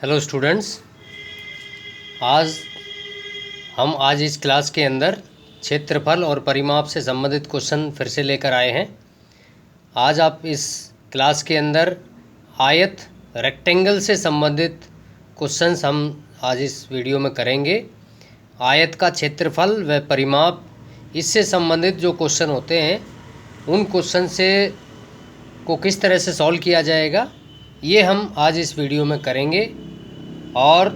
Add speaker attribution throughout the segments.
Speaker 1: Hello students, आज आज इस क्लास के अंदर क्षेत्रफल और परिमाप से संबंधित क्वेश्चन फिर से लेकर आए हैं। आज आप इस क्लास के अंदर आयत रेक्टेंगल से संबंधित क्वेश्चंस हम आज इस वीडियो में करेंगे। आयत का क्षेत्रफल व परिमाप, इससे संबंधित जो क्वेश्चन होते हैं उन क्वेश्चन से को किस तरह से सॉल्व किया जाएगा, ये हम आज इस वीडियो में करेंगे। और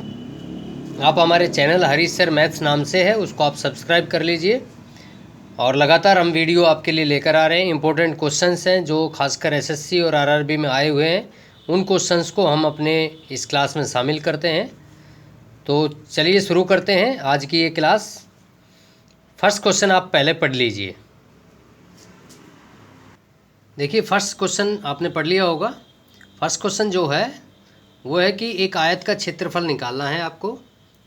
Speaker 1: आप हमारे चैनल हरीश सर मैथ्स नाम से है, उसको आप सब्सक्राइब कर लीजिए। और लगातार हम वीडियो आपके लिए लेकर आ रहे हैं। इंपॉर्टेंट क्वेश्चंस हैं जो खासकर एसएससी और आरआरबी में आए हुए हैं, उन क्वेश्चंस को हम अपने इस क्लास में शामिल करते हैं। तो चलिए शुरू करते हैं आज की ये क्लास। फर्स्ट क्वेश्चन आप पहले पढ़ लीजिए। देखिए, फर्स्ट क्वेश्चन आपने पढ़ लिया होगा। फर्स्ट क्वेश्चन जो है वो है कि एक आयत का क्षेत्रफल निकालना है आपको।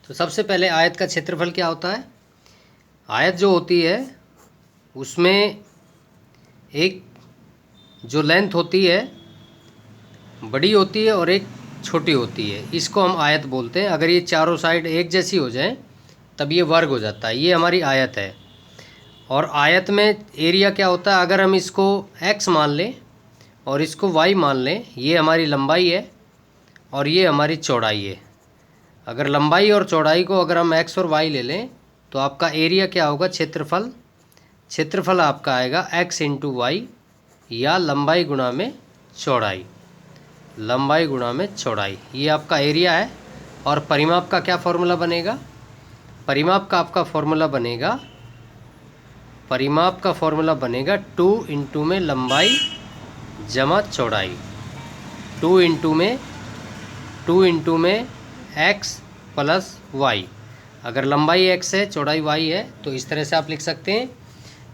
Speaker 1: तो सबसे पहले आयत का क्षेत्रफल क्या होता है। आयत जो होती है उसमें एक जो लेंथ होती है बड़ी होती है और एक छोटी होती है, इसको हम आयत बोलते हैं। अगर ये चारों साइड एक जैसी हो जाए तब ये वर्ग हो जाता है। ये हमारी आयत है। और आयत में एरिया क्या होता है, अगर हम इसको x मान लें और इसको y मान लें, ये हमारी लंबाई है और ये हमारी चौड़ाई है। अगर लंबाई और चौड़ाई को अगर हम x और y ले लें तो आपका एरिया क्या होगा, क्षेत्रफल आपका आएगा x इंटू वाई, या लंबाई गुणा में चौड़ाई, ये आपका एरिया है। और परिमाप का क्या फॉर्मूला बनेगा, परिमाप का फॉर्मूला बनेगा 2 इंटू में लंबाई जमा चौड़ाई, 2 इंटू में x प्लस वाई। अगर लंबाई x है, चौड़ाई y है, तो इस तरह से आप लिख सकते हैं।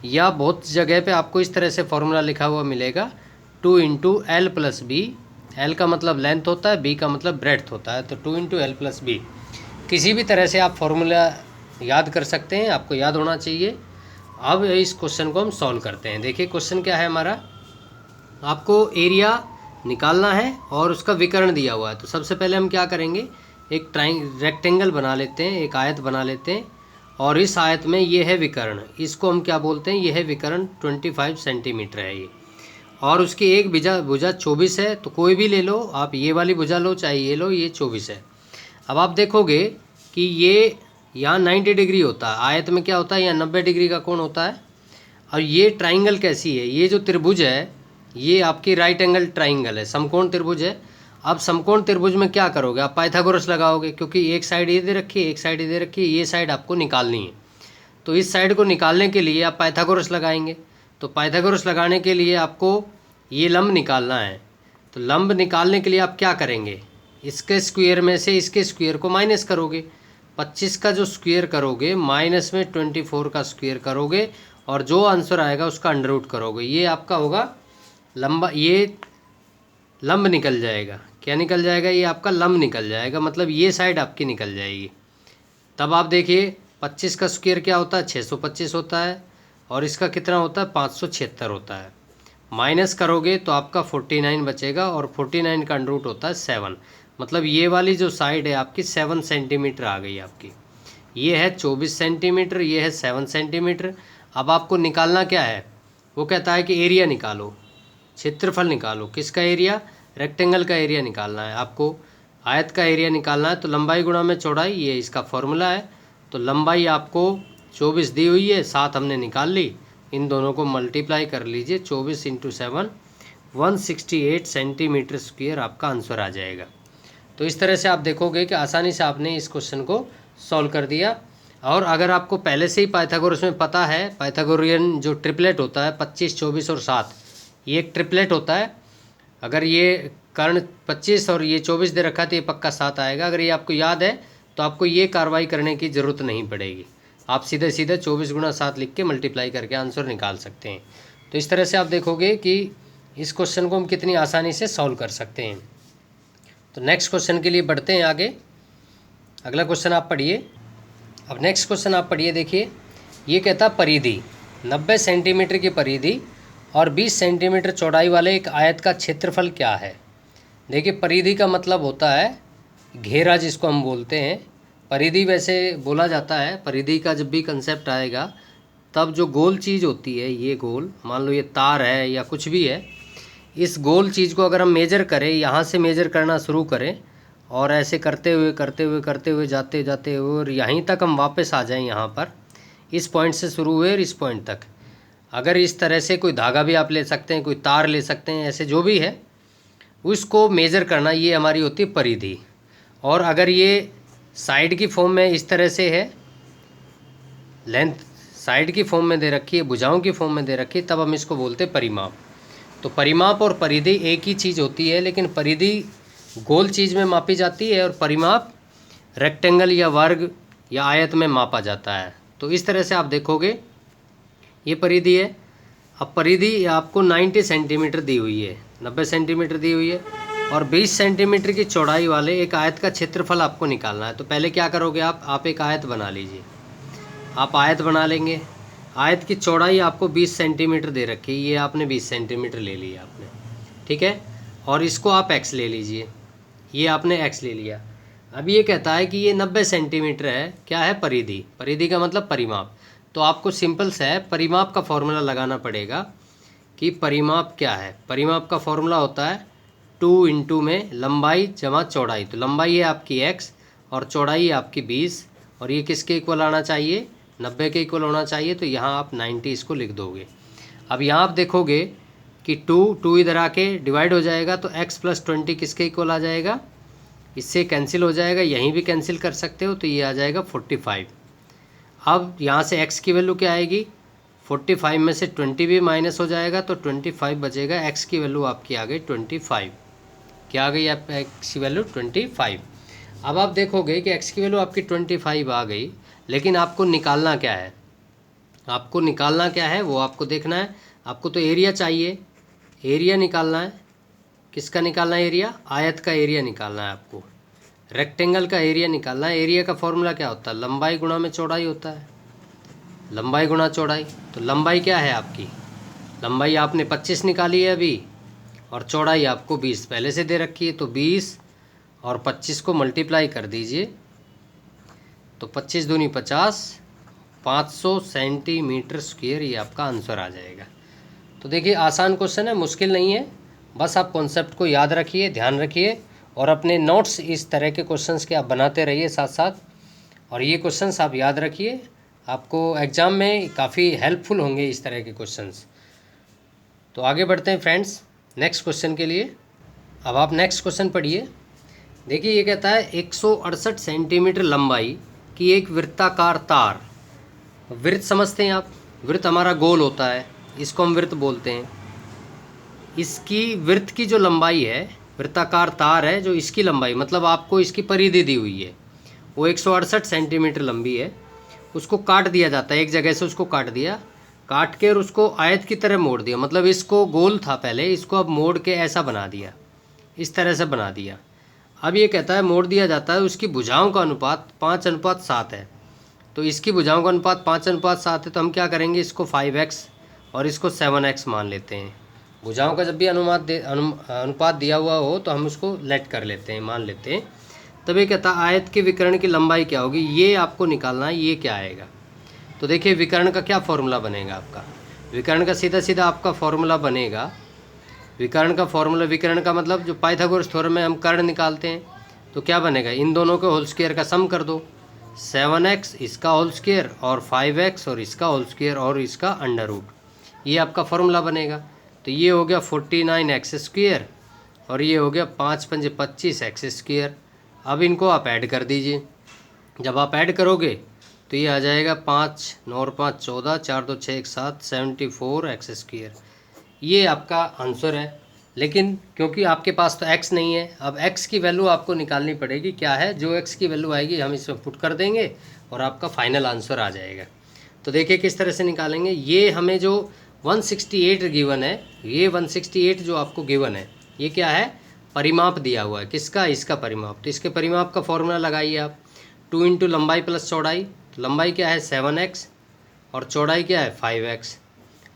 Speaker 1: या बहुत जगह पे आपको इस तरह से फॉर्मूला लिखा हुआ मिलेगा 2 into L plus B. L का मतलब लेंथ होता है, बी का मतलब ब्रेड्थ होता है। तो 2 इंटू एल प्लस बी, किसी भी तरह से आप फॉर्मूला याद कर सकते हैं, आपको याद होना चाहिए। अब इस क्वेश्चन को हम सॉल्व करते हैं। देखिए क्वेश्चन क्या है हमारा, आपको एरिया निकालना है और उसका विकर्ण दिया हुआ है। तो सबसे पहले हम क्या करेंगे, एक रेक्टेंगल बना लेते हैं, एक आयत बना लेते हैं। और इस आयत में ये है विकर्ण, इसको हम क्या बोलते हैं, ये है विकर्ण। 25 सेंटीमीटर है ये। और उसकी एक भुजा 24 है। तो कोई भी ले लो आप, ये वाली भुजा लो चाहे ये लो, ये 24 है। अब आप देखोगे कि ये यहाँ 90 डिग्री होता है, आयत में क्या होता है, यहाँ 90 डिग्री का कोण होता है। और ये ट्राइंगल कैसी है, ये जो त्रिभुज है ये आपकी राइट एंगल ट्राइंगल है, समकोण त्रिभुज है। अब समकोण त्रिभुज में क्या करोगे, आप पाइथागोरस लगाओगे, क्योंकि एक साइड ये दे रखी है, एक साइड ये दे रखी है, ये साइड आपको निकालनी है। तो इस साइड को निकालने के लिए आप पाइथागोरस लगाएंगे। तो पाइथागोरस लगाने के लिए आपको ये लंब निकालना है। तो लंब निकालने के लिए आप क्या करेंगे, इसके स्क्वायर में से इसके स्क्वायर को माइनस करोगे। 25 का जो स्क्वायर करोगे माइनस में 24 का स्क्वायर करोगे, और जो आंसर आएगा उसका अंडर रूट करोगे। ये आपका होगा लंबा, ये लंब निकल जाएगा। क्या निकल जाएगा, ये आपका लंब निकल जाएगा, मतलब ये साइड आपकी निकल जाएगी। तब आप देखिए 25 का स्क्वायर क्या होता है, 625 होता है। और इसका कितना होता है, 576 होता है। माइनस करोगे तो आपका 49 बचेगा, और 49 का अंडर रूट होता है 7। मतलब ये वाली जो साइड है आपकी 7 सेंटीमीटर आ गई आपकी। ये है 24 सेंटीमीटर, ये है 7 सेंटीमीटर। अब आपको निकालना क्या है, वो कहता है कि एरिया निकालो, क्षेत्रफल निकालो। किसका एरिया, रेक्टेंगल का एरिया निकालना है आपको, आयत का एरिया निकालना है। तो लंबाई गुणा में चौड़ाई, ये इसका फॉर्मूला है। तो लंबाई आपको 24 दी हुई है, 7 हमने निकाल ली। इन दोनों को मल्टीप्लाई कर लीजिए, 24 इंटू 7, 168 सेंटीमीटर स्क्वायर आपका आंसर आ जाएगा। तो इस तरह से आप देखोगे कि आसानी से आपने इस क्वेश्चन को सॉल्व कर दिया। और अगर आपको पहले से ही पाइथागोरस में पता है, पाइथागोरियन जो ट्रिपलेट होता है 25, 24 और 7, ये एक ट्रिपलेट होता है। अगर ये कर्ण 25 और ये 24 दे रखा है तो ये पक्का 7 आएगा। अगर ये आपको याद है तो आपको ये कार्रवाई करने की ज़रूरत नहीं पड़ेगी, आप सीधे 24 गुणा 7 लिख के मल्टीप्लाई करके आंसर निकाल सकते हैं। तो इस तरह से आप देखोगे कि इस क्वेश्चन को हम कितनी आसानी से सॉल्व कर सकते हैं। तो नेक्स्ट क्वेश्चन के लिए बढ़ते हैं आगे। अगला क्वेश्चन आप पढ़िए। अब नेक्स्ट क्वेश्चन आप पढ़िए। देखिए ये कहता परिधि 90 सेंटीमीटर की परिधि और 20 सेंटीमीटर चौड़ाई वाले एक आयत का क्षेत्रफल क्या है। देखिए परिधि का मतलब होता है घेरा जिसको हम बोलते हैं, परिधि वैसे बोला जाता है। परिधि का जब भी कंसेप्ट आएगा तब जो गोल चीज़ होती है, ये गोल मान लो ये तार है या कुछ भी है, इस गोल चीज़ को अगर हम मेजर करें, यहाँ से मेजर करना शुरू करें और ऐसे करते हुए करते हुए करते हुए जाते जाते हुए और यहीं तक हम वापस आ जाएं, यहाँ पर इस पॉइंट से शुरू हुए और इस पॉइंट तक, अगर इस तरह से कोई धागा भी आप ले सकते हैं, कोई तार ले सकते हैं, ऐसे जो भी है उसको मेज़र करना, ये हमारी होती है परिधि। और अगर ये साइड की फॉर्म में इस तरह से है, लेंथ साइड की फॉर्म में दे रखी है, भुजाओं की फॉर्म में दे रखी है, तब हम इसको बोलते हैं परिमाप। तो परिमाप और परिधि एक ही चीज़ होती है, लेकिन परिधि गोल चीज़ में मापी जाती है और परिमाप रेक्टेंगल या वर्ग या आयत में मापा जाता है। तो इस तरह से आप देखोगे ये परिधि है। अब परिधि आपको 90 सेंटीमीटर दी हुई है, 90 सेंटीमीटर दी हुई है और 20 सेंटीमीटर की चौड़ाई वाले एक आयत का क्षेत्रफल आपको निकालना है। तो पहले क्या करोगे आप एक आयत बना लीजिए। आप आयत बना लेंगे। आयत की चौड़ाई आपको 20 सेंटीमीटर दे रखी है, ये आपने 20 सेंटीमीटर ले लिया आपने, ठीक है। और इसको आप x ले लीजिए, ये आपने x ले लिया। अब ये कहता है कि ये 90 सेंटीमीटर है, क्या है, परिधि। परिधि का मतलब परिमाप। तो आपको सिंपल सा है, परिमाप का फॉर्मूला लगाना पड़ेगा कि परिमाप क्या है। परिमाप का फॉर्मूला होता है 2 इंटू में लंबाई जमा चौड़ाई। तो लंबाई है आपकी x और चौड़ाई है आपकी 20 और ये किसके इक्वल आना चाहिए, 90 के इक्वल होना चाहिए। तो यहाँ आप 90 इसको लिख दोगे। अब यहाँ आप देखोगे कि 2 इधर आके डिवाइड हो जाएगा तो x + 20 किसके इक्वल आ जाएगा, इससे कैंसिल हो जाएगा, यहीं भी कैंसिल कर सकते हो, तो ये आ जाएगा 45। अब यहाँ से x की वैल्यू क्या आएगी, 45 में से 20 भी माइनस हो जाएगा तो 25 बचेगा। x की वैल्यू आपकी आ गई 25। क्या आ गई आप x की वैल्यू 25। अब आप देखोगे कि x की वैल्यू आपकी 25 आ गई, लेकिन आपको निकालना क्या है, आपको निकालना क्या है वो आपको देखना है। आपको तो एरिया चाहिए, एरिया निकालना है। किसका निकालना है, एरिया, आयत का एरिया निकालना है आपको, रेक्टेंगल का एरिया निकालना है। एरिया का फॉर्मूला क्या होता है, लंबाई गुणा में चौड़ाई होता है, लंबाई गुणा चौड़ाई। तो लंबाई क्या है आपकी, लंबाई आपने 25 निकाली है अभी और चौड़ाई आपको 20 पहले से दे रखी है। तो 20 और 25 को मल्टीप्लाई कर दीजिए तो 25 दूनी 50, 500 सेंटीमीटर स्क्वायर, ये आपका आंसर आ जाएगा। तो देखिए आसान क्वेश्चन है, मुश्किल नहीं है, बस आप कॉन्सेप्ट को याद रखिए, ध्यान रखिए और अपने नोट्स इस तरह के क्वेश्चंस के आप बनाते रहिए साथ साथ। और ये क्वेश्चंस आप याद रखिए, आपको एग्ज़ाम में काफ़ी हेल्पफुल होंगे इस तरह के क्वेश्चंस। तो आगे बढ़ते हैं फ्रेंड्स नेक्स्ट क्वेश्चन के लिए। अब आप नेक्स्ट क्वेश्चन पढ़िए। देखिए ये कहता है 168 सेंटीमीटर लंबाई की एक वृत्ताकार तार। वृत्त समझते हैं आप, वृत्त हमारा गोल होता है, इसको हम वृत्त बोलते हैं। इसकी वृत्त की जो लंबाई है, वृत्ताकार तार है, जो इसकी लंबाई मतलब आपको इसकी परिधि दी हुई है, वो 168 सेंटीमीटर लंबी है। उसको काट दिया जाता है, एक जगह से उसको काट दिया, काट के और उसको आयत की तरह मोड़ दिया। मतलब इसको गोल था पहले, इसको अब मोड़ के ऐसा बना दिया, इस तरह से बना दिया। अब ये कहता है मोड़ दिया जाता है, उसकी भुजाओं का अनुपात 5:7 है। तो इसकी भुजाओं का अनुपात 5:7 है, तो हम क्या करेंगे, इसको 5x और इसको 7x मान लेते हैं। भुजाओं का जब भी अनुपात दिया हुआ हो तो हम उसको लेट कर लेते हैं, मान लेते हैं। तब ये कहता है आयत के विकर्ण की लंबाई क्या होगी, ये आपको निकालना है, ये क्या आएगा। तो देखिए विकर्ण का क्या फॉर्मूला बनेगा आपका, विकर्ण का सीधा सीधा आपका फॉर्मूला बनेगा, विकर्ण का फॉर्मूला, विकर्ण का मतलब जो पाइथागोरस थ्योरम में हम कर्ण निकालते हैं, तो क्या बनेगा, इन दोनों के होल स्क्वायर का सम कर दो, 7x इसका होल स्क्वायर और 5x और इसका होल स्क्वायर और इसका अंडर रूट, ये आपका फॉर्मूला बनेगा। तो ये हो गया 49x स्क्वायर और ये हो गया 5 × 5 = 25x स्क्वायर। अब इनको आप ऐड कर दीजिए, जब आप ऐड करोगे तो ये आ जाएगा 5 9 और 5 14, 4 2 6 1 7, 74x स्क्वायर। ये आपका आंसर है। लेकिन क्योंकि आपके पास तो x नहीं है, अब x की वैल्यू आपको निकालनी पड़ेगी, क्या है, जो x की वैल्यू आएगी हम इसमें पुट कर देंगे और आपका फाइनल आंसर आ जाएगा। तो देखिए किस तरह से निकालेंगे। ये हमें जो 168 गिवन है, ये 168 जो आपको गिवन है, ये क्या है, परिमाप दिया हुआ है, किसका, इसका परिमाप। तो इसके परिमाप का फॉर्मूला लगाइए आप, 2 इंटू लंबाई प्लस चौड़ाई। तो लंबाई क्या है 7x और चौड़ाई क्या है 5x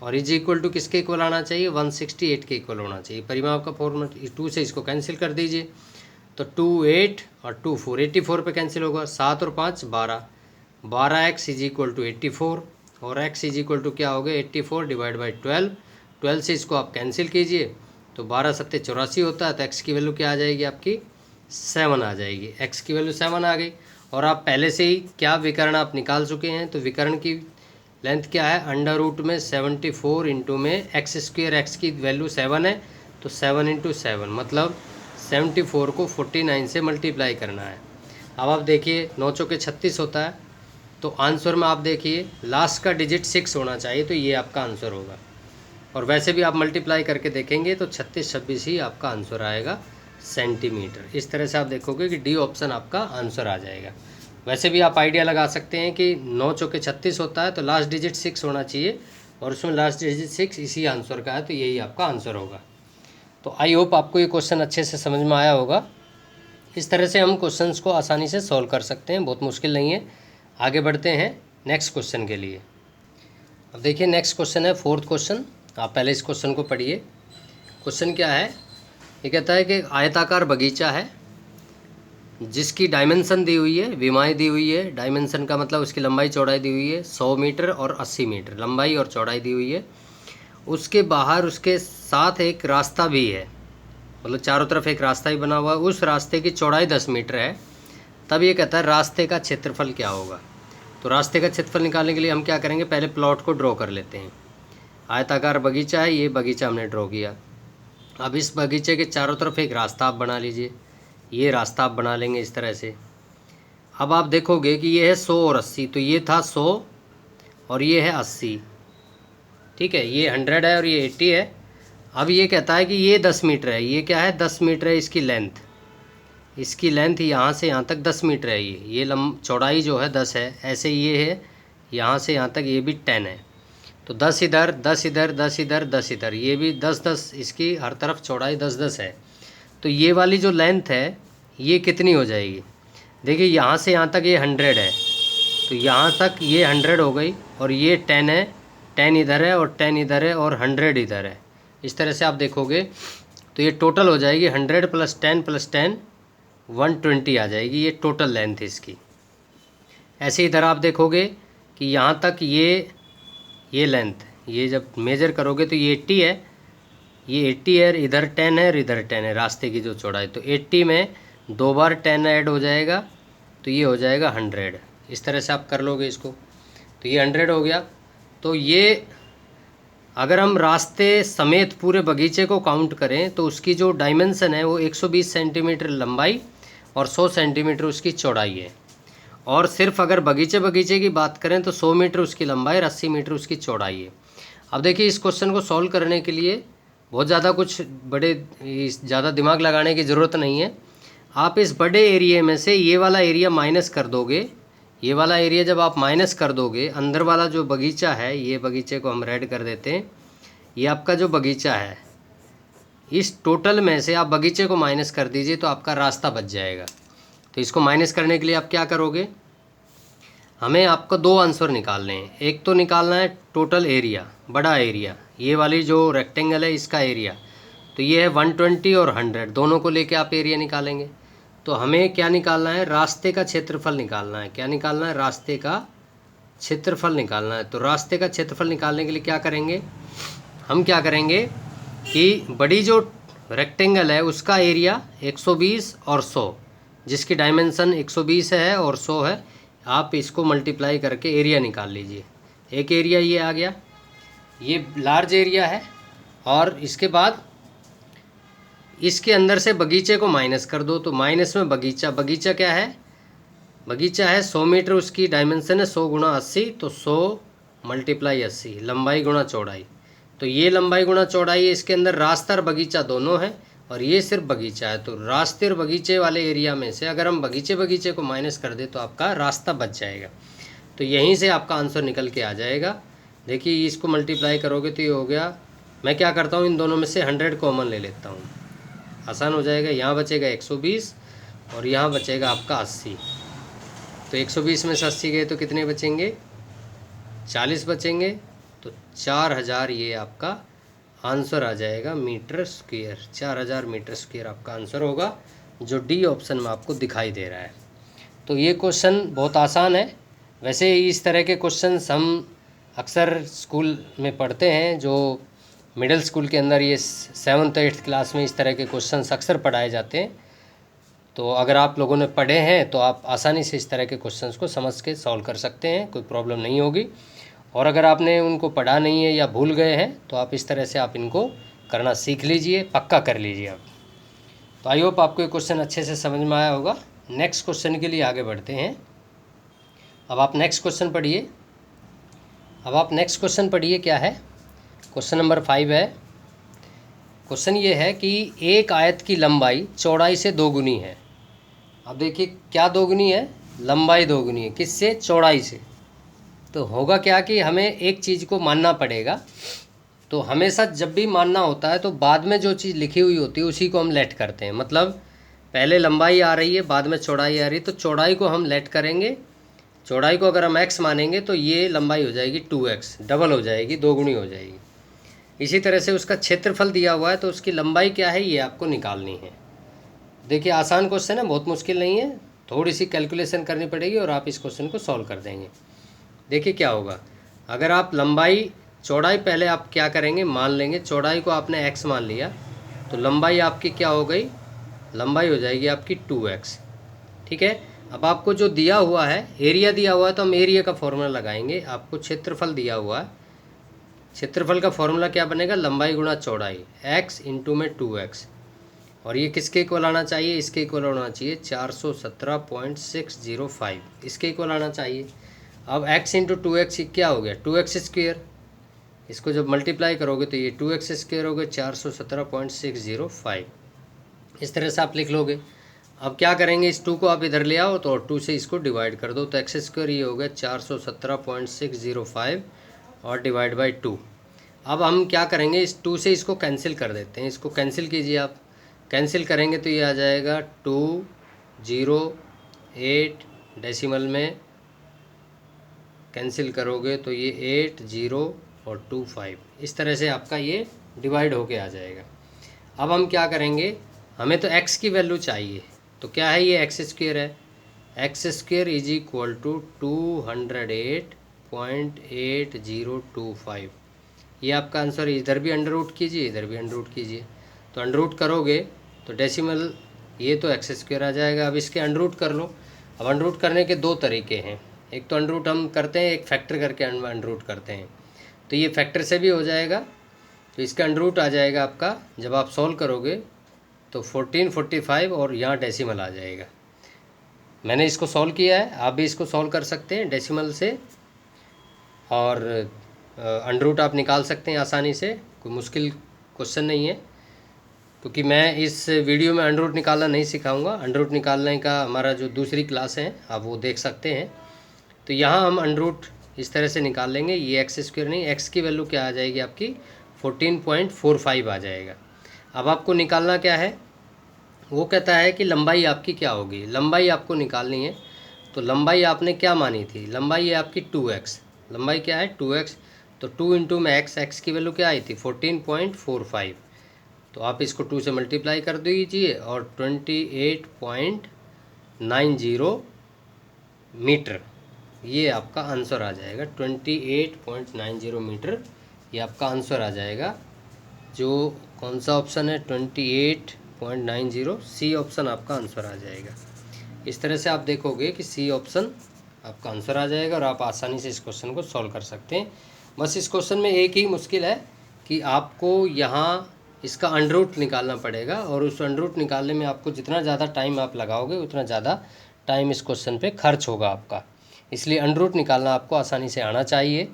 Speaker 1: और इज इक्वल टू किसके इक्वल आना चाहिए, 168 के इक्वल होना चाहिए। परिमाप का फॉर्मूला 2 से इसको कैंसिल कर दीजिए तो 2 8 और 2 4, 84 पे कैंसिल होगा, 7 और 5 12, 12x इज इक्वल टू 84 और x इज इक्वल टू क्या हो गया 84 डिवाइड बाई 12, 12 से इसको आप कैंसिल कीजिए तो 12 सत्ते 84 होता है, तो x की वैल्यू क्या आ जाएगी आपकी 7 आ जाएगी, x की वैल्यू 7 आ गई। और आप पहले से ही क्या विकर्ण आप निकाल चुके हैं, तो विकर्ण की लेंथ क्या है अंडर रूट में 74 इंटू में एक्स स्क्वेयर, एक्स की वैल्यू 7 है तो 7 इंटू 7 मतलब 74 को 49 से मल्टीप्लाई करना है। अब आप देखिए 9 चौके 36 होता है, तो आंसर में आप देखिए लास्ट का डिजिट 6 होना चाहिए, तो ये आपका आंसर होगा। और वैसे भी आप मल्टीप्लाई करके देखेंगे तो 36 26 ही आपका आंसर आएगा सेंटीमीटर। इस तरह से आप देखोगे कि डी ऑप्शन आपका आंसर आ जाएगा। वैसे भी आप आइडिया लगा सकते हैं कि 9 चौके 36 होता है तो लास्ट डिजिट 6 होना चाहिए और उसमें लास्ट डिजिट 6 इसी आंसर का है, तो यही आपका आंसर होगा। तो आई होप आपको ये क्वेश्चन अच्छे से समझ में आया होगा। इस तरह से हम क्वेश्चंस को आसानी से सॉल्व कर सकते हैं, बहुत मुश्किल नहीं है। आगे बढ़ते हैं नेक्स्ट क्वेश्चन के लिए। अब देखिए नेक्स्ट क्वेश्चन है 4th क्वेश्चन। आप पहले इस क्वेश्चन को पढ़िए। क्वेश्चन क्या है, ये कहता है कि आयताकार बगीचा है जिसकी डायमेंशन दी हुई है, विमाएँ दी हुई है। डायमेंशन का मतलब उसकी लंबाई चौड़ाई दी हुई है 100 मीटर और 80 मीटर लंबाई और चौड़ाई दी हुई है। उसके बाहर उसके साथ एक रास्ता भी है, मतलब चारों तरफ एक रास्ता ही बना हुआ है। उस रास्ते की चौड़ाई 10 मीटर है। तब ये कहता है रास्ते का क्षेत्रफल क्या होगा। तो रास्ते का क्षेत्रफल निकालने के लिए हम क्या करेंगे, पहले प्लॉट को ड्रॉ कर लेते हैं। आयताकार बगीचा है, ये बगीचा हमने ड्रॉ किया। अब इस बगीचे के चारों तरफ एक रास्ता आप बना लीजिए, ये रास्ता आप बना लेंगे इस तरह से। अब आप देखोगे कि ये है 100 और 80, तो ये था 100 और ये है 80, ठीक है, ये 100 है और ये 80 है। अब ये कहता है कि ये 10 मीटर है, ये क्या है 10 मीटर है इसकी लेंथ, इसकी लेंथ यहाँ से यहाँ तक 10 मीटर है। ये चौड़ाई जो है 10 है, ऐसे ये है यहाँ से यहाँ तक ये भी 10 है। तो 10 इधर 10 इधर 10 इधर 10 इधर, ये भी 10 10, इसकी हर तरफ चौड़ाई 10 10 है। तो ये वाली जो लेंथ है ये कितनी हो जाएगी, देखिए यहाँ से यहाँ तक ये 100 है, तो यहाँ तक ये 100 हो गई और ये 10 है, 10 इधर है और 10 इधर है और 100 इधर है। इस तरह से आप देखोगे तो ये टोटल हो जाएगी 100 + 10 + 10 120 आ जाएगी, ये टोटल लेंथ इसकी। ऐसे इधर आप देखोगे कि यहाँ तक ये लेंथ, ये जब मेज़र करोगे तो ये 80 है, ये 80 है, इधर 10 है और इधर 10 है रास्ते की जो चौड़ाई। तो 80 में 2 बार 10 ऐड हो जाएगा तो ये हो जाएगा 100। इस तरह से आप कर लोगे इसको, तो ये 100 हो गया। तो ये अगर हम रास्ते समेत पूरे बगीचे को काउंट करें तो उसकी जो डायमेंशन है वो 120 सेंटीमीटर लंबाई और 100 सेंटीमीटर उसकी चौड़ाई है। और सिर्फ अगर बगीचे की बात करें तो 100 मीटर उसकी लंबाई और 80 मीटर उसकी चौड़ाई है। अब देखिए इस क्वेश्चन को सॉल्व करने के लिए बहुत ज़्यादा ज़्यादा दिमाग लगाने की ज़रूरत नहीं है। आप इस बड़े एरिया में से ये वाला एरिया माइनस कर दोगे, ये वाला एरिया जब आप माइनस कर दोगे, अंदर वाला जो बगीचा है, ये बगीचे को हम रेड कर देते हैं, ये आपका जो बगीचा है इस टोटल में से आप बगीचे को माइनस कर दीजिए तो आपका रास्ता बच जाएगा। तो इसको माइनस करने के लिए आप क्या करोगे, हमें आपको 2 आंसर निकालने हैं। एक तो निकालना है टोटल एरिया, बड़ा एरिया, ये वाली जो रेक्टेंगल है इसका एरिया, तो ये है 120 और 100, दोनों को लेके आप एरिया निकालेंगे। तो हमें क्या निकालना है, रास्ते का क्षेत्रफल निकालना है। क्या निकालना है, रास्ते का क्षेत्रफल निकालना है। तो रास्ते का क्षेत्रफल निकालने के लिए क्या करेंगे, हम क्या करेंगे कि बड़ी जो रेक्टेंगल है उसका एरिया 120 और 100, जिसकी डायमेंशन 120 है और 100 है, आप इसको मल्टीप्लाई करके एरिया निकाल लीजिए। एक एरिया ये आ गया, ये लार्ज एरिया है। और इसके बाद इसके अंदर से बगीचे को माइनस कर दो, तो माइनस में बगीचा, बगीचा क्या है, बगीचा है 100 मीटर, उसकी डायमेंशन है 100 × 80, तो 100 × 80 लंबाई गुणा चौड़ाई। तो ये लंबाई गुणा चौड़ाई है, इसके अंदर रास्ता और बगीचा दोनों है और ये सिर्फ बगीचा है। तो रास्ते और बगीचे वाले एरिया में से अगर हम बगीचे को माइनस कर दे तो आपका रास्ता बच जाएगा। तो यहीं से आपका आंसर निकल के आ जाएगा। देखिए इसको मल्टीप्लाई करोगे तो ये हो गया, मैं क्या करता हूँ इन दोनों में से 100 कॉमन ले लेता हूँ, आसान हो जाएगा। यहाँ बचेगा 120 और यहाँ बचेगा आपका 80। तो 120 में से 80 गए तो कितने बचेंगे, 40 बचेंगे। तो 4000 ये आपका आंसर आ जाएगा मीटर स्क्वायर, 4000 मीटर स्क्वायर आपका आंसर होगा। जो डी ऑप्शन में आपको दिखाई दे रहा है। तो ये क्वेश्चन बहुत आसान है। वैसे इस तरह के क्वेश्चंस हम अक्सर स्कूल में पढ़ते हैं, जो मिडिल स्कूल के अंदर ये 7th 8th क्लास में इस तरह के क्वेश्चंस अक्सर पढ़ाए जाते हैं। तो अगर आप लोगों ने पढ़े हैं तो आप आसानी से इस तरह के क्वेश्चंस को समझ के सॉल्व कर सकते हैं, कोई प्रॉब्लम नहीं होगी। और अगर आपने उनको पढ़ा नहीं है या भूल गए हैं तो आप इस तरह से आप इनको करना सीख लीजिए, पक्का कर लीजिए आप। तो आई होप आपको ये क्वेश्चन अच्छे से समझ में आया होगा। नेक्स्ट क्वेश्चन के लिए आगे बढ़ते हैं। अब आप नेक्स्ट क्वेश्चन पढ़िए। क्या है? क्वेश्चन नंबर 5 है। क्वेश्चन ये है कि एक आयत की लंबाई चौड़ाई से दोगुनी है। अब देखिए क्या दोगुनी है? लंबाई दोगुनी है। किससे? चौड़ाई से। तो होगा क्या कि हमें एक चीज़ को मानना पड़ेगा। तो हमेशा जब भी मानना होता है तो बाद में जो चीज़ लिखी हुई होती है उसी को हम लेट करते हैं। मतलब पहले लंबाई आ रही है, बाद में चौड़ाई आ रही है, तो चौड़ाई को हम लेट करेंगे। चौड़ाई को अगर हम x मानेंगे तो ये लंबाई हो जाएगी 2x, डबल हो जाएगी, दोगुनी हो जाएगी। इसी तरह से उसका क्षेत्रफल दिया हुआ है तो उसकी लंबाई क्या है ये आपको निकालनी है। देखिए आसान क्वेश्चन है, बहुत मुश्किल नहीं है, थोड़ी सी कैलकुलेशन करनी पड़ेगी और आप इस क्वेश्चन को सॉल्व कर देंगे। देखिए क्या होगा, अगर आप चौड़ाई पहले आप क्या करेंगे, मान लेंगे। चौड़ाई को आपने x मान लिया तो लंबाई आपकी क्या हो गई? लंबाई हो जाएगी आपकी 2x। ठीक है। अब आपको जो दिया हुआ है, एरिया दिया हुआ है, तो हम एरिया का फॉर्मूला लगाएंगे। आपको क्षेत्रफल दिया हुआ है, क्षेत्रफल का फॉर्मूला क्या बनेगा? लंबाई गुणा चौड़ाई, x इंटू में 2x। और ये किसके इक्वल आना चाहिए? इसके इक्वल होना चाहिए 417.605, इसके इक्वल आना चाहिए। अब x इंटू 2x क्या हो गया? 2x square. इसको जब मल्टीप्लाई करोगे तो ये 2x स्क्वेयर हो गया 417.605। इस तरह से आप लिख लोगे। अब क्या करेंगे, इस 2 को आप इधर ले आओ तो 2 से इसको डिवाइड कर दो, तो एक्स स्क्वायर ये हो गया 417.605 और डिवाइड बाई 2। अब हम क्या करेंगे, इस 2 से इसको कैंसिल कर देते हैं। इसको कैंसिल कीजिए आप। कैंसिल करेंगे तो ये आ जाएगा 208 डेसिमल में कैंसिल करोगे तो ये 80 और 25, इस तरह से आपका ये डिवाइड होके आ जाएगा। अब हम क्या करेंगे, हमें तो x की वैल्यू चाहिए, तो क्या है ये x स्क्वेयर है। X square is equal to 208.8025। ये आपका आंसर है। इधर भी अंडर रूट कीजिए, इधर भी अंडर रूट कीजिए, तो अंडर रूट करोगे तो डेसिमल ये तो एक्स स्क्वेयर आ जाएगा। अब इसके अंडर रूट कर लो। अब अंडर रूट करने के 2 तरीके हैं, एक तो अंडर रूट हम करते हैं, एक फैक्टर करके अंडर रूट करते हैं। तो ये फैक्टर से भी हो जाएगा, तो इसका अंडर रूट आ जाएगा आपका, जब आप सॉल्व करोगे तो 1445 और यहाँ डेसिमल आ जाएगा। मैंने इसको सॉल्व किया है, आप भी इसको सॉल्व कर सकते हैं डेसिमल से, और अंडर रूट आप निकाल सकते हैं आसानी से। कोई मुश्किल क्वेश्चन नहीं है, क्योंकि मैं इस वीडियो में अंडर रूट निकालना नहीं सिखाऊंगा। अंडर रूट निकालने का हमारा जो दूसरी क्लास है आप वो देख सकते हैं। तो यहाँ हम अंडर रूट इस तरह से निकाल लेंगे। ये एक्स स्क्वायर नहीं, एक्स की वैल्यू क्या आ जाएगी आपकी 14.45 आ जाएगा। अब आपको निकालना क्या है, वो कहता है कि लंबाई आपकी क्या होगी। लंबाई आपको निकालनी है, तो लंबाई आपने क्या मानी थी? लंबाई है आपकी 2x। लंबाई क्या है? 2x। तो 2 इंटू में x की वैल्यू क्या आई थी? 14.45। तो आप इसको 2 से मल्टीप्लाई कर दीजिए और 28.90 मीटर, ये आपका आंसर आ जाएगा। 28.90 मीटर ये आपका आंसर आ जाएगा। जो कौन सा ऑप्शन है? 28.90, सी ऑप्शन आपका आंसर आ जाएगा। इस तरह से आप देखोगे कि सी ऑप्शन आपका आंसर आ जाएगा और आप आसानी से इस क्वेश्चन को सॉल्व कर सकते हैं। बस इस क्वेश्चन में एक ही मुश्किल है कि आपको यहाँ इसका अंडर रूट निकालना पड़ेगा, और उस अंडर रूट निकालने में आपको जितना ज़्यादा टाइम आप लगाओगे उतना ज़्यादा टाइम इस क्वेश्चन पे खर्च होगा आपका। इसलिए अंडर रूट निकालना आपको आसानी से आना चाहिए,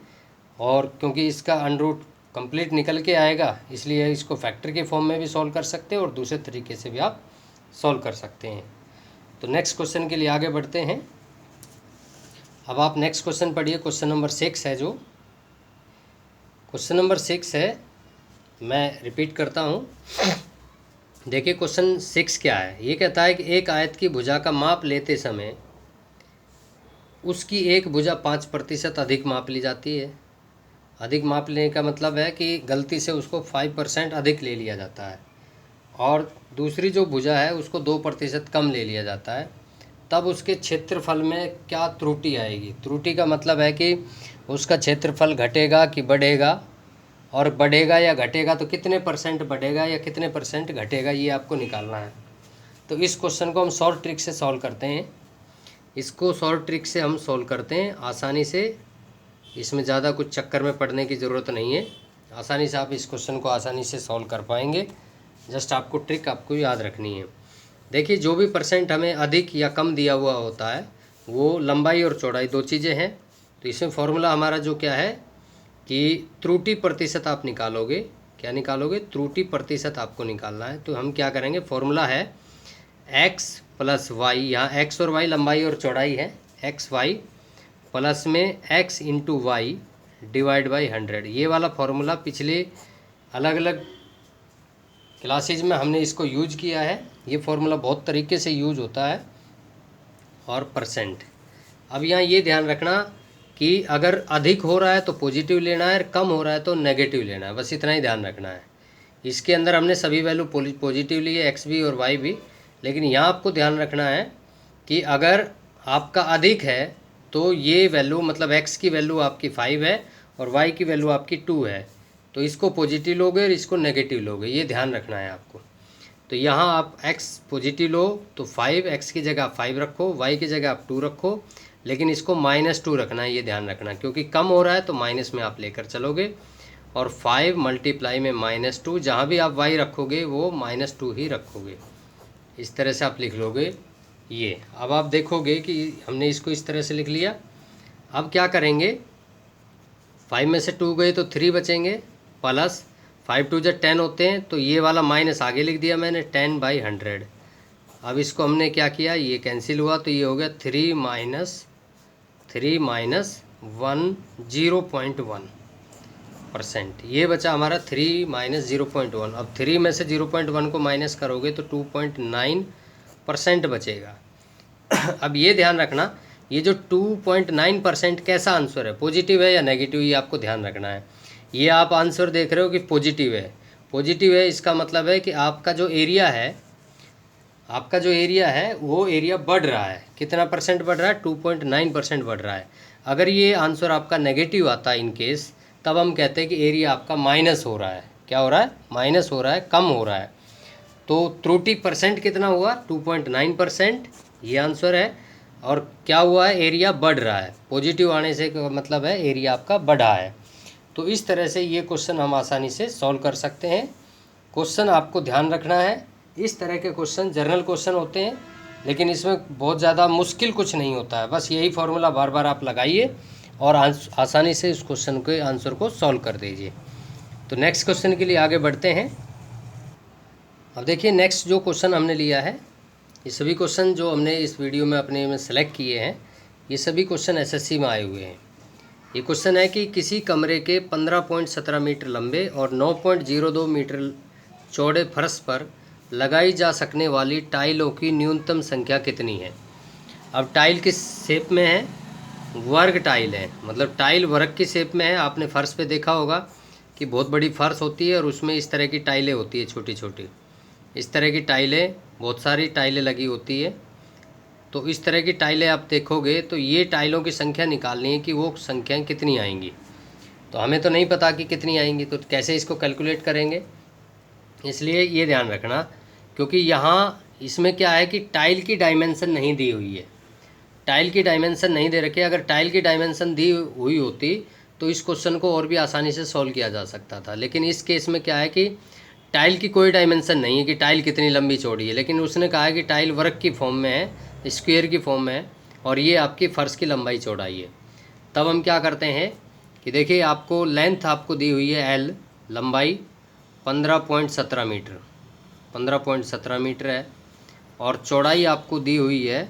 Speaker 1: और क्योंकि इसका अंडर रूट कंप्लीट निकल के आएगा इसलिए इसको फैक्टर के फॉर्म में भी सॉल्व कर सकते हैं और दूसरे तरीके से भी आप सॉल्व कर सकते हैं। तो नेक्स्ट क्वेश्चन के लिए आगे बढ़ते हैं। अब आप नेक्स्ट क्वेश्चन पढ़िए। क्वेश्चन नंबर 6 है, जो क्वेश्चन नंबर 6 है, मैं रिपीट करता हूँ। देखिए क्वेश्चन 6 क्या है। ये कहता है कि एक आयत की भुजा का माप लेते समय उसकी एक भुजा 5% अधिक माप ली जाती है। अधिक माप लेने का मतलब है कि गलती से उसको 5% अधिक ले लिया जाता है। और दूसरी जो भुजा है उसको 2% कम ले लिया जाता है, तब उसके क्षेत्रफल में क्या त्रुटि आएगी। त्रुटि का मतलब है कि उसका क्षेत्रफल घटेगा कि बढ़ेगा, और बढ़ेगा या घटेगा तो कितने % बढ़ेगा या कितने % घटेगा, ये आपको निकालना है। तो इस क्वेश्चन को हम शॉर्ट ट्रिक से सॉल्व करते हैं। इसको शॉर्ट ट्रिक से हम सॉल्व करते हैं आसानी से, इसमें ज़्यादा कुछ चक्कर में पड़ने की ज़रूरत नहीं है। आसानी से आप इस क्वेश्चन को आसानी से सॉल्व कर पाएंगे। जस्ट आपको ट्रिक आपको याद रखनी है। देखिए, जो भी % हमें अधिक या कम दिया हुआ होता है वो लंबाई और चौड़ाई 2 चीज़ें हैं। तो इसमें फॉर्मूला हमारा जो क्या है कि त्रुटि प्रतिशत आप निकालोगे। क्या निकालोगे? त्रुटि प्रतिशत आपको निकालना है। तो हम क्या करेंगे, फॉर्मूला है x + y, यहाँ x और y लंबाई और चौड़ाई है, x y प्लस में x × y डिवाइड बाई 100। ये वाला फॉर्मूला पिछले अलग अलग क्लासेज में हमने इसको यूज किया है। ये फॉर्मूला बहुत तरीके से यूज होता है। और %, अब यहाँ ये ध्यान रखना कि अगर अधिक हो रहा है तो पॉजिटिव लेना है और कम हो रहा है तो नेगेटिव लेना है, बस इतना ही ध्यान रखना है। इसके अंदर हमने सभी वैल्यू पॉजिटिव लिए, x भी और y भी, लेकिन यहाँ आपको ध्यान रखना है कि अगर आपका अधिक है तो ये वैल्यू मतलब x की वैल्यू आपकी 5 है और y की वैल्यू आपकी 2 है, तो इसको पॉजिटिव लोगे और इसको नेगेटिव लोगे, ये ध्यान रखना है आपको। तो यहाँ आप x पॉजिटिव लो तो 5, x की जगह आप 5 रखो, y की जगह आप 2 रखो, लेकिन इसको -2 रखना है, ये ध्यान रखना, क्योंकि कम हो रहा है तो माइनस में आप लेकर चलोगे। और 5 × में -2, जहाँ भी आप y रखोगे वो -2 ही रखोगे। इस तरह से आप लिख लोगे ये। अब आप देखोगे कि हमने इसको इस तरह से लिख लिया। अब क्या करेंगे, 5 में से 2 गए तो 3 बचेंगे, प्लस 5 2 जब 10 होते हैं तो ये वाला माइनस आगे लिख दिया मैंने, 10/100। अब इसको हमने क्या किया, ये कैंसिल हुआ तो ये हो गया 3 - 1 0.1%। ये बचा हमारा 3 - 0.1। अब 3 में से 0.1 को माइनस करोगे तो 2.9% बचेगा। अब ये ध्यान रखना, ये जो 2.9% कैसा आंसर है, पॉजिटिव है या नेगेटिव, ये आपको ध्यान रखना है। ये आप आंसर देख रहे हो कि पॉजिटिव है, पॉजिटिव है, इसका मतलब है कि आपका जो एरिया है वो एरिया बढ़ रहा है। कितना % बढ़ रहा है? 2.9% बढ़ रहा है। अगर ये आंसर आपका नेगेटिव आता है इन केस, तब हम कहते हैं कि एरिया आपका माइनस हो रहा है। क्या हो रहा है? माइनस हो रहा है, कम हो रहा है। तो त्रुटि % कितना हुआ? 2.9%, ये आंसर है। और क्या हुआ है? एरिया बढ़ रहा है। पॉजिटिव आने से मतलब है एरिया आपका बढ़ा है। तो इस तरह से ये क्वेश्चन हम आसानी से सॉल्व कर सकते हैं। क्वेश्चन आपको ध्यान रखना है, इस तरह के क्वेश्चन जनरल क्वेश्चन होते हैं, लेकिन इसमें बहुत ज़्यादा मुश्किल कुछ नहीं होता है। बस यही फार्मूला बार बार आप लगाइए और आसानी से इस क्वेश्चन के आंसर को सॉल्व कर दीजिए। तो नेक्स्ट क्वेश्चन के लिए आगे बढ़ते हैं। अब देखिए, नेक्स्ट जो क्वेश्चन हमने लिया है, ये सभी क्वेश्चन जो हमने इस वीडियो में अपने में सेलेक्ट किए हैं, ये सभी क्वेश्चन एसएससी में आए हुए हैं। ये क्वेश्चन है कि किसी कमरे के 15.17 मीटर लंबे और 9.02 मीटर चौड़े फर्श पर लगाई जा सकने वाली टाइलों की न्यूनतम संख्या कितनी है। अब टाइल किस शेप में है? वर्ग टाइल है, मतलब टाइल वर्ग की शेप में है। आपने फर्श पे देखा होगा कि बहुत बड़ी फर्श होती है और उसमें इस तरह की टाइलें होती है, छोटी छोटी इस तरह की टाइलें, बहुत सारी टाइलें लगी होती है। तो इस तरह की टाइलें आप देखोगे तो ये टाइलों की संख्या निकालनी है कि वो संख्याएँ कितनी आएंगी। तो हमें तो नहीं पता कि कितनी आएंगी, तो कैसे इसको कैलकुलेट करेंगे, इसलिए ये ध्यान रखना। क्योंकि यहाँ इसमें क्या है कि टाइल की डायमेंशन नहीं दी हुई है, टाइल की डायमेंशन नहीं दे रखी है। अगर टाइल की डायमेंशन दी हुई होती तो इस क्वेश्चन को और भी आसानी से सॉल्व किया जा सकता था। लेकिन इस केस में क्या है कि टाइल की कोई डायमेंशन नहीं है कि टाइल कितनी लंबी चौड़ी है, लेकिन उसने कहा है कि टाइल वर्ग की फॉर्म में है, स्क्वायर की फॉर्म में है, और ये आपकी फ़र्श की लंबाई चौड़ाई है। तब हम क्या करते हैं कि देखिए, आपको लेंथ आपको दी हुई है L, लंबाई 15.17 मीटर, 15.17 मीटर है, और चौड़ाई आपको दी हुई है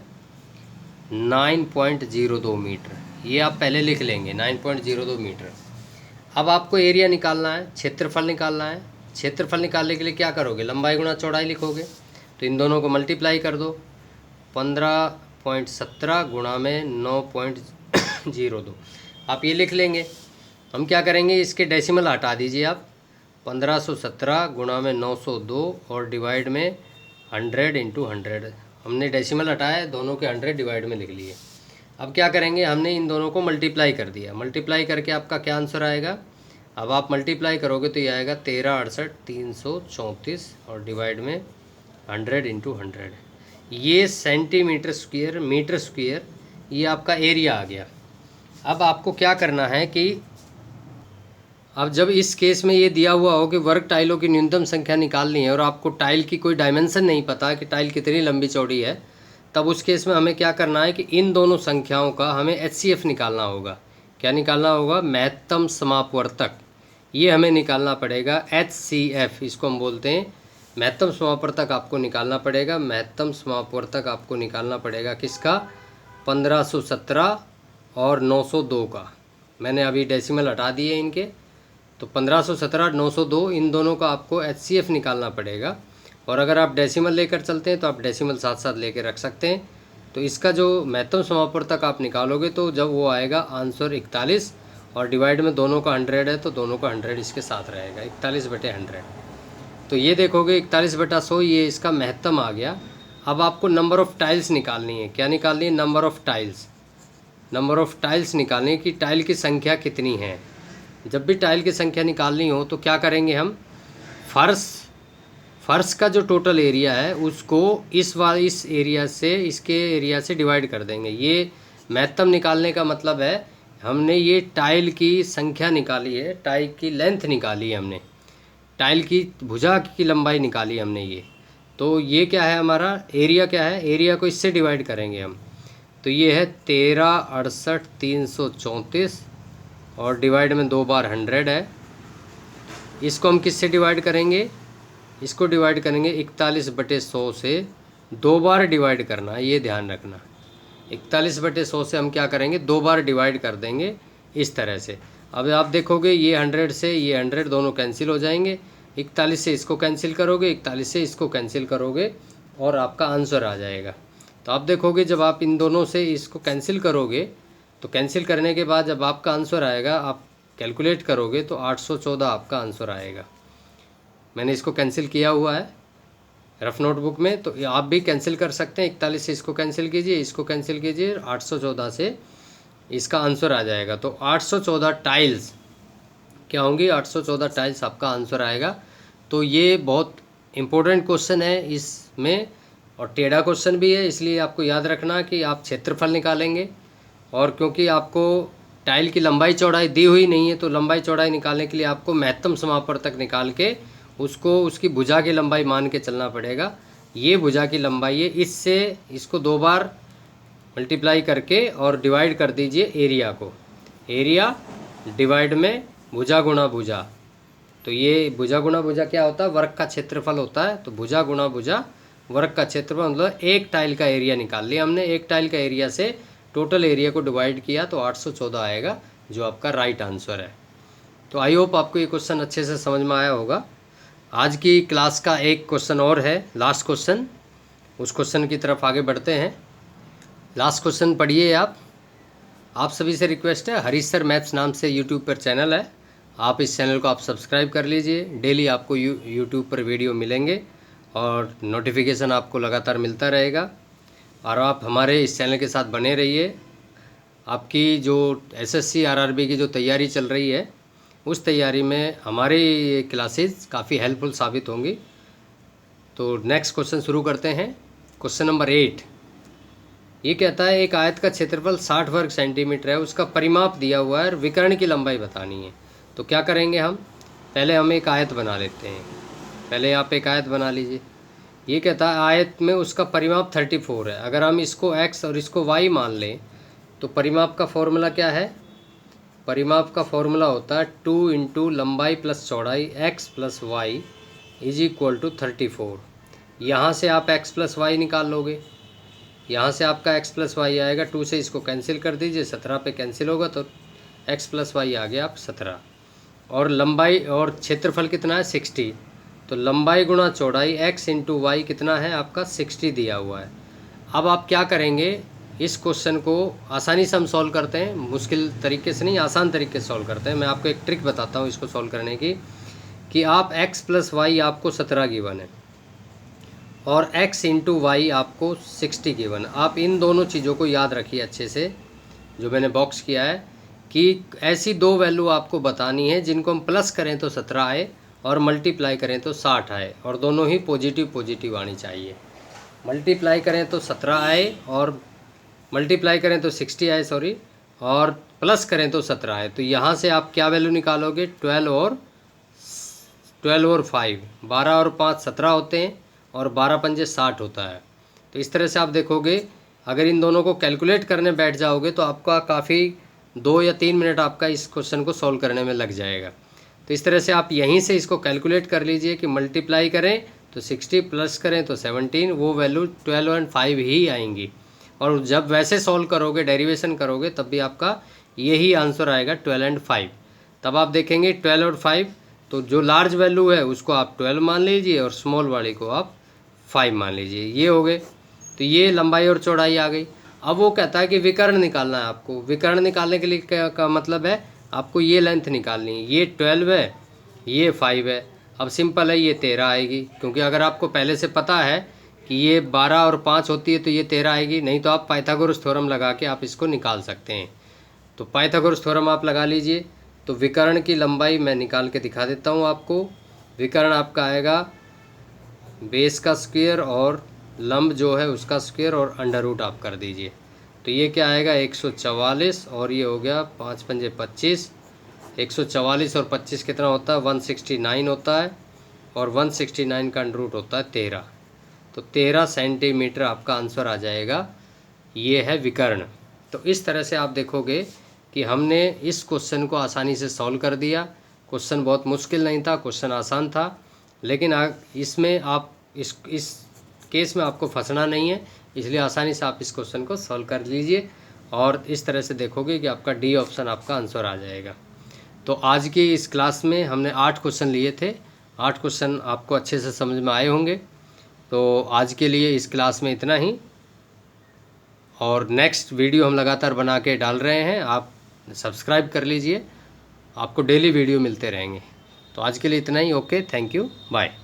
Speaker 1: 9.02 मीटर। ये आप पहले लिख लेंगे, 9.02 मीटर। अब आपको एरिया निकालना है, क्षेत्रफल निकालना है। क्षेत्रफल निकालने के लिए क्या करोगे? लंबाई गुणा चौड़ाई लिखोगे, तो इन दोनों को मल्टीप्लाई कर दो। 15.17 गुणा में 9.02 आप ये लिख लेंगे। हम क्या करेंगे, इसके डेसिमल हटा दीजिए आप, 1517 गुणा में 902 और डिवाइड में 100 इंटू 100। हमने डेसिमल हटाया, दोनों के 100 डिवाइड में लिख लिए। अब क्या करेंगे, हमने इन दोनों को मल्टीप्लाई कर दिया। मल्टीप्लाई करके आपका क्या आंसर आएगा, अब आप मल्टीप्लाई करोगे तो ये आएगा 1368,334 और डिवाइड में 100 इंटू 100। ये सेंटीमीटर स्क्वायर मीटर स्क्वायर ये आपका एरिया आ गया। अब आपको क्या करना है कि अब जब इस केस में ये दिया हुआ हो कि वर्ग टाइलों की न्यूनतम संख्या निकालनी है और आपको टाइल की कोई डायमेंशन नहीं पता कि टाइल कितनी लंबी चौड़ी है, तब उस केस में हमें क्या करना है कि इन दोनों संख्याओं का हमें HCF निकालना होगा। क्या निकालना होगा, महत्तम समापवर्तक। ये हमें निकालना पड़ेगा HCF, इसको हम बोलते हैं महत्तम समापवर्तक। आपको निकालना पड़ेगा महत्तम समापवर्तक, आपको निकालना पड़ेगा किसका, 1517 और 902 का। मैंने अभी डेसिमल हटा दिए इनके, तो 1517 902 इन दोनों का आपको HCF निकालना पड़ेगा। और अगर आप डेसिमल लेकर चलते हैं तो आप डेसिमल साथ साथ लेकर रख सकते हैं। तो इसका जो महत्तम समापवर्तक आप निकालोगे तो जब वो आएगा आंसर 41 और डिवाइड में दोनों का 100 है तो दोनों का 100 इसके साथ रहेगा, 41/100। तो ये देखोगे 41/100 ये इसका महत्तम आ गया। अब आपको नंबर ऑफ़ टाइल्स निकालनी है। क्या निकालनी है, number of tiles. Number of tiles निकालनी कि टाइल की संख्या कितनी है। जब भी टाइल की संख्या निकालनी हो तो क्या करेंगे हम, फर्श का जो टोटल एरिया है उसको इस एरिया से इसके एरिया से डिवाइड कर देंगे। ये महत्तम निकालने का मतलब है हमने ये टाइल की संख्या निकाली है, टाइल की लेंथ निकाली है हमने, टाइल की भुजा की लंबाई निकाली हमने ये। तो ये क्या है हमारा एरिया, क्या है एरिया को इससे डिवाइड करेंगे हम। तो ये है 1368,334 और डिवाइड में 2 बार 100 है। इसको हम किससे डिवाइड करेंगे, इसको डिवाइड करेंगे 41/100 से। 2 बार डिवाइड करना है, ये ध्यान रखना। 41/100 से हम क्या करेंगे, 2 बार डिवाइड कर देंगे इस तरह से। अब आप देखोगे ये 100 से ये 100 दोनों कैंसिल हो जाएंगे। 41 से इसको कैंसिल करोगे, 41 से इसको कैंसिल करोगे और आपका आंसर आ जाएगा। तो आप देखोगे जब आप इन दोनों से इसको कैंसिल करोगे तो कैंसिल करने के बाद जब आपका आंसर आएगा आप कैलकुलेट करोगे तो 814 आपका आंसर आएगा। मैंने इसको कैंसिल किया हुआ है रफ नोटबुक में, तो आप भी कैंसिल कर सकते हैं। 41 से इसको कैंसिल कीजिए, इसको कैंसिल कीजिए, 814 से इसका आंसर आ जाएगा। तो 814 टाइल्स क्या होंगी, 814 टाइल्स आपका आंसर आएगा। तो ये बहुत इम्पोर्टेंट क्वेश्चन है इसमें और टेढ़ा क्वेश्चन भी है, इसलिए आपको याद रखना कि आप क्षेत्रफल निकालेंगे। और क्योंकि आपको टाइल की लंबाई चौड़ाई दी हुई नहीं है तो लंबाई चौड़ाई निकालने के लिए आपको महत्तम समापवर्तक निकाल के उसको उसकी भुजा की लंबाई मान के चलना पड़ेगा। ये भुजा की लंबाई है, इससे इसको 2 बार मल्टीप्लाई करके और डिवाइड कर दीजिए एरिया को। एरिया डिवाइड में भुजा गुणा भुजा। तो ये भुजा गुणा भुजा क्या होता है, वर्ग का क्षेत्रफल होता है। तो भुजा गुणा भुजा वर्ग का क्षेत्रफल मतलब एक टाइल का एरिया निकाल लिया हमने। एक टाइल का एरिया से टोटल एरिया को डिवाइड किया तो 814 आएगा, जो आपका राइट आंसर है। तो आई होप आपको ये क्वेश्चन अच्छे से समझ में आया होगा। आज की क्लास का एक क्वेश्चन और है, लास्ट क्वेश्चन, उस क्वेश्चन की तरफ आगे बढ़ते हैं। लास्ट क्वेश्चन पढ़िए आप सभी से रिक्वेस्ट है, हरीश सर मैथ्स नाम से यूट्यूब पर चैनल है, आप इस चैनल को आप सब्सक्राइब कर लीजिए। डेली आपको यूट्यूब पर वीडियो मिलेंगे और नोटिफिकेशन आपको लगातार मिलता रहेगा। और आप हमारे इस चैनल के साथ बने रहिए। आपकी जो SSC RRB की जो तैयारी चल रही है उस तैयारी में हमारी ये क्लासेस काफ़ी हेल्पफुल साबित होंगी। तो नेक्स्ट क्वेश्चन शुरू करते हैं। क्वेश्चन नंबर 8 ये कहता है एक आयत का क्षेत्रफल 60 वर्ग सेंटीमीटर है, उसका परिमाप दिया हुआ है और विकर्ण की लंबाई बतानी है। तो क्या करेंगे हम, पहले हम एक आयत बना लेते हैं। पहले आप एक आयत बना लीजिए। ये कहता है आयत में उसका परिमाप 34 है। अगर हम इसको x और इसको y मान लें तो परिमाप का फॉर्मूला क्या है, परिमाप का फॉर्मूला होता है 2 इंटू लंबाई प्लस चौड़ाई x plus Y is equal to 34। यहाँ से आप x प्लस वाई निकाल लोगे, यहाँ से आपका x प्लस वाई आएगा। 2 से इसको कैंसिल कर दीजिए, 17 पे कैंसिल होगा तो x प्लस वाई आ गया आप 17। और लंबाई और क्षेत्रफल कितना है 60, तो लंबाई गुणा चौड़ाई x इंटू वाई कितना है आपका 60 दिया हुआ है। अब आप क्या करेंगे, इस क्वेश्चन को आसानी से हम सॉल्व करते हैं, मुश्किल तरीके से नहीं, आसान तरीके से सॉल्व करते हैं। मैं आपको एक ट्रिक बताता हूँ इसको सॉल्व करने की। कि आप x प्लस वाई आपको 17 गिवन है और x इंटू वाई आपको 60 गिवन। आप इन दोनों चीज़ों को याद रखिए अच्छे से, जो मैंने बॉक्स किया है, कि ऐसी दो वैल्यू आपको बतानी है जिनको हम प्लस करें तो 17 आए और मल्टीप्लाई करें तो 60 आए, और दोनों ही पॉजिटिव पॉजिटिव आनी चाहिए। मल्टीप्लाई करें तो 17 आए और मल्टीप्लाई करें तो 60 आए, सॉरी, और प्लस करें तो 17 आए। तो यहाँ से आप क्या वैल्यू निकालोगे, 12 और 5, 12 और 5 17 होते हैं और 12 पंजे 60 होता है। तो इस तरह से आप देखोगे, अगर इन दोनों को कैलकुलेट करने बैठ जाओगे तो आपका काफ़ी 2 या 3 मिनट आपका इस क्वेश्चन को सॉल्व करने में लग जाएगा। तो इस तरह से आप यहीं से इसको कैलकुलेट कर लीजिए कि मल्टीप्लाई करें तो 60, प्लस करें तो 17, वो वैल्यू 12 और 5 ही आएंगी। और जब वैसे सॉल्व करोगे, डेरिवेशन करोगे, तब भी आपका यही आंसर आएगा 12 एंड 5। तब आप देखेंगे 12 और 5, तो जो लार्ज वैल्यू है उसको आप 12 मान लीजिए और स्मॉल वाली को आप 5 मान लीजिए। ये हो गए, तो ये लंबाई और चौड़ाई आ गई। अब वो कहता है कि विकर्ण निकालना है आपको। विकर्ण निकालने के लिए क्या का मतलब है, आपको ये लेंथ निकालनी है। ये 12 है, ये 5 है। अब सिंपल है, ये 13 आएगी, क्योंकि अगर आपको पहले से पता है कि ये 12 और 5 होती है तो ये 13 आएगी। नहीं तो आप पाइथागोरस थ्योरम लगा के आप इसको निकाल सकते हैं। तो पाइथागोरस थ्योरम आप लगा लीजिए। तो विकर्ण की लंबाई मैं निकाल के दिखा देता हूँ आपको। विकर्ण आपका आएगा बेस का स्क्वायर और लंब जो है उसका स्क्वायर और अंडर रूट आप कर दीजिए। तो ये क्या आएगा, 144, और ये हो गया 5 पंजे 25। 144 और 25 कितना होता है, 169 होता है, और 169 का अंडर रूट होता है 13। तो 13 सेंटीमीटर आपका आंसर आ जाएगा। ये है विकर्ण। तो इस तरह से आप देखोगे कि हमने इस क्वेश्चन को आसानी से सॉल्व कर दिया। क्वेश्चन बहुत मुश्किल नहीं था, क्वेश्चन आसान था, लेकिन इसमें आप इस केस में आपको फंसना नहीं है, इसलिए आसानी से आप इस क्वेश्चन को सॉल्व कर लीजिए और इस तरह से देखोगे कि आपका डी ऑप्शन आपका आंसर आ जाएगा। तो आज की इस क्लास में हमने 8 क्वेश्चन लिए थे। 8 क्वेश्चन आपको अच्छे से समझ में आए होंगे। तो आज के लिए इस क्लास में इतना ही, और नेक्स्ट वीडियो हम लगातार बना के डाल रहे हैं, आप सब्सक्राइब कर लीजिए, आपको डेली वीडियो मिलते रहेंगे। तो आज के लिए इतना ही। Okay, thank you, bye.